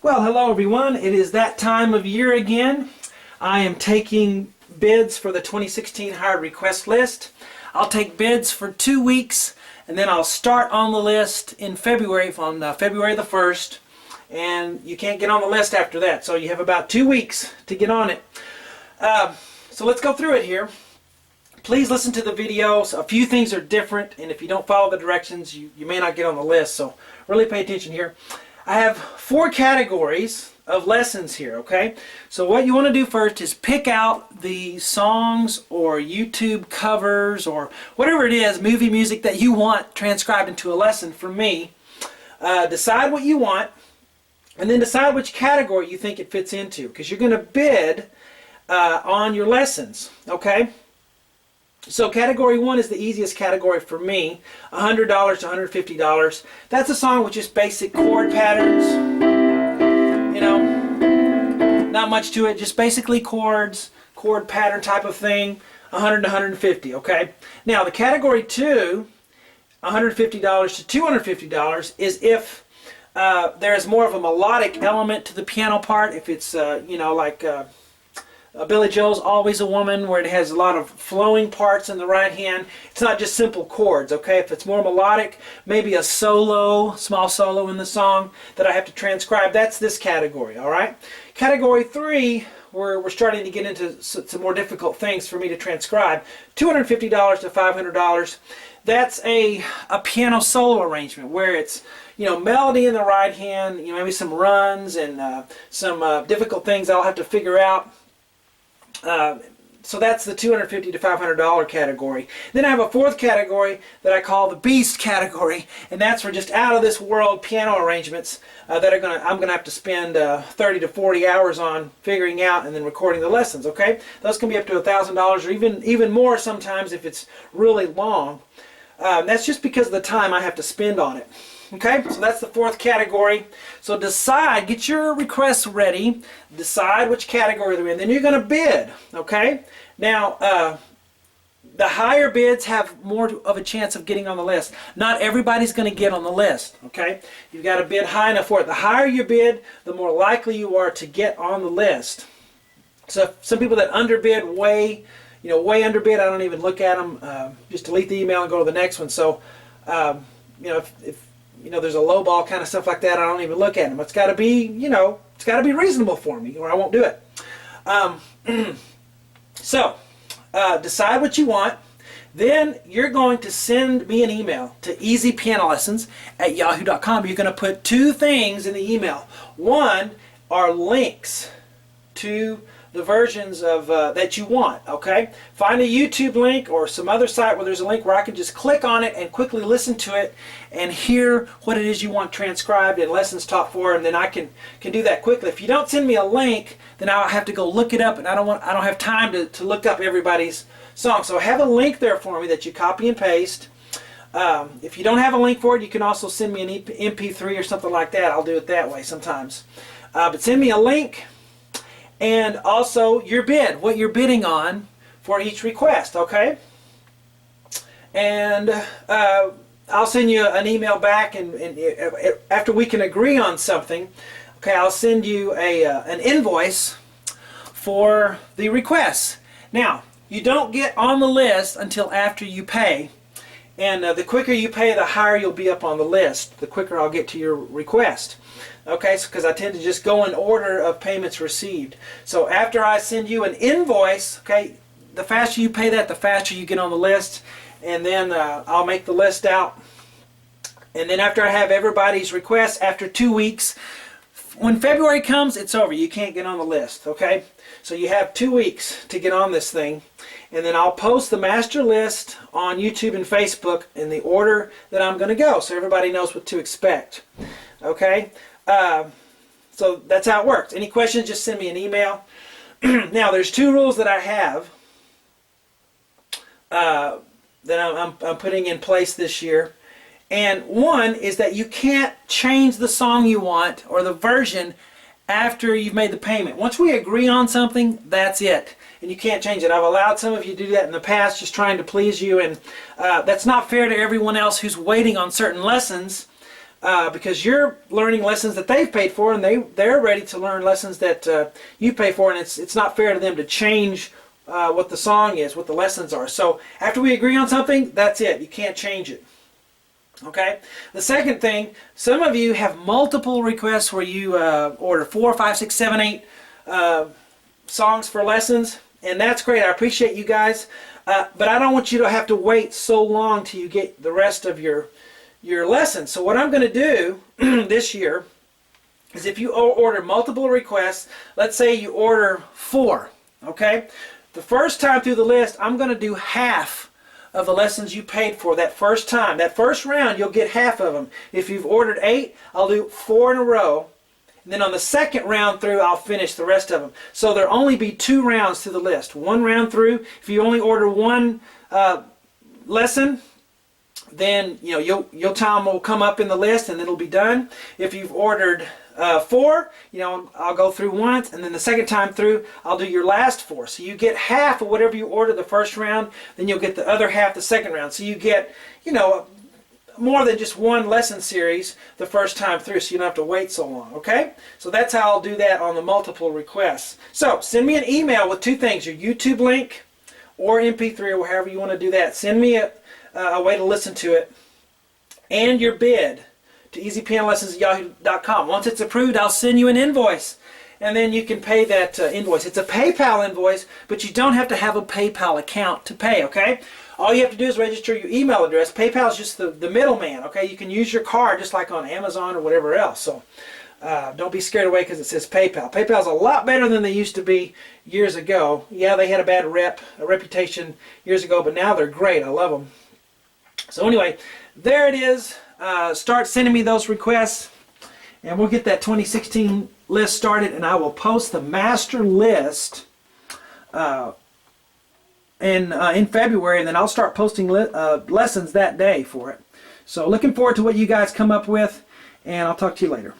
Well, hello everyone. It is that time of year again. I am taking bids for the 2016 hired request list. I'll take bids for 2 weeks and then I'll start on the list in February, on February the 1st, and you can't get on the list after that. So you have about 2 weeks to get on it. So let's go through it here. Please listen to the videos. A few things are different, and if you don't follow the directions, you may not get on the list. So really pay attention here. I have 4 categories of lessons here, okay? So what you want to do first is pick out the songs or YouTube covers or whatever it is, movie music that you want transcribed into a lesson from me. Decide what you want, and then decide which category you think it fits into, because you're going to bid on your lessons, okay? So category 1 is the easiest category for me, $100 to $150. That's a song with just basic chord patterns, you know, not much to it, just basically chords, chord pattern type of thing, 100 to 150, okay? Now the category 2, $150 to $250, is if there's more of a melodic element to the piano part, if it's, you know, like Billy Joel's Always a Woman, where it has a lot of flowing parts in the right hand. It's not just simple chords, okay? If it's more melodic, maybe a solo, small solo in the song that I have to transcribe, that's this category, all right? Category 3, we're starting to get into some more difficult things for me to transcribe. $250 to $500. That's a piano solo arrangement where it's, you know, melody in the right hand, you know, maybe some runs and some difficult things I'll have to figure out. So that's the $250 to $500 category. Then I have a 4th category that I call the Beast category, and that's for just out of this world piano arrangements that I'm gonna have to spend 30 to 40 hours on figuring out and then recording the lessons. Okay, those can be up to $1,000 or even more sometimes if it's really long. That's just because of the time I have to spend on it. Okay, so that's the 4th category. So decide, get your requests ready, decide which category they're in, then you're going to bid. Okay, now the higher bids have more of a chance of getting on the list. Not everybody's going to get on the list. Okay, you've got to bid high enough for it. The higher you bid, the more likely you are to get on the list. So some people that underbid way underbid, I don't even look at them. Just delete the email and go to the next one. So you know, if you know, there's a low ball kind of stuff like that, I don't even look at them. It's got to be, you know, it's got to be reasonable for me or I won't do it. So, decide what you want. Then you're going to send me an email to easypianolessons@yahoo.com. You're going to put 2 things in the email. One are links to the versions of that you want, okay? Find a YouTube link or some other site where there's a link where I can just click on it and quickly listen to it and hear what it is you want transcribed and lessons taught for, and then I can do that quickly. If you don't send me a link, then I'll have to go look it up, and I don't have time to look up everybody's song. So have a link there for me that you copy and paste. If you don't have a link for it, you can also send me an MP3 or something like that. I'll do it that way sometimes. But send me a link. And also your bid, what you're bidding on for each request, okay? And I'll send you an email back, and after we can agree on something, okay, I'll send you an invoice for the requests. Now, you don't get on the list until after you pay, and the quicker you pay, the higher you'll be up on the list, the quicker I'll get to your request. Okay, so because I tend to just go in order of payments received. So after I send you an invoice, okay, the faster you pay that, the faster you get on the list, and then I'll make the list out. And then after I have everybody's requests, after 2 weeks, when February comes, it's over. You can't get on the list, okay? So you have 2 weeks to get on this thing, and then I'll post the master list on YouTube and Facebook in the order that I'm going to go, so everybody knows what to expect, okay? So that's how it works. Any questions, just send me an email. Now, there's 2 rules that I have that I'm putting in place this year. And one is that you can't change the song you want or the version after you've made the payment. Once we agree on something, that's it. And you can't change it. I've allowed some of you to do that in the past, just trying to please you. And that's not fair to everyone else who's waiting on certain lessons. because you're learning lessons that they've paid for, and they're ready to learn lessons that you pay for, and it's not fair to them to change what the song is, what the lessons are. So after we agree on something, that's it. You can't change it. Okay? The second thing, some of you have multiple requests where you order 4, 5, 6, 7, 8 songs for lessons, and that's great. I appreciate you guys, but I don't want you to have to wait so long till you get the rest of your lessons. So what I'm going to do this year is, if you order multiple requests, let's say you order 4, okay? The first time through the list, I'm going to do half of the lessons you paid for that first time. That first round, you'll get half of them. If you've ordered 8, I'll do 4 in a row. And then on the second round through, I'll finish the rest of them. So there'll only be 2 rounds to the list. 1 round through. If you only order 1 lesson, then your time will come up in the list and it'll be done. If you've ordered 4, I'll go through once, and then the second time through, I'll do your last 4. So you get half of whatever you order the first round, then you'll get the other half the second round. So you get, more than just 1 lesson series the first time through, so you don't have to wait so long, okay? So that's how I'll do that on the multiple requests. So send me an email with 2 things, your YouTube link or MP3 or however you want to do that. Send me a way to listen to it, and your bid to easypianolessons@yahoo.com. Once it's approved, I'll send you an invoice, and then you can pay that invoice. It's a PayPal invoice, but you don't have to have a PayPal account to pay, okay? All you have to do is register your email address. PayPal is just the middleman, okay? You can use your card just like on Amazon or whatever else. So don't be scared away because it says PayPal. PayPal's a lot better than they used to be years ago. Yeah, they had a bad reputation years ago, but now they're great. I love them. So anyway, there it is. Start sending me those requests, and we'll get that 2016 list started, and I will post the master list in February, and then I'll start posting lessons that day for it. So looking forward to what you guys come up with, and I'll talk to you later.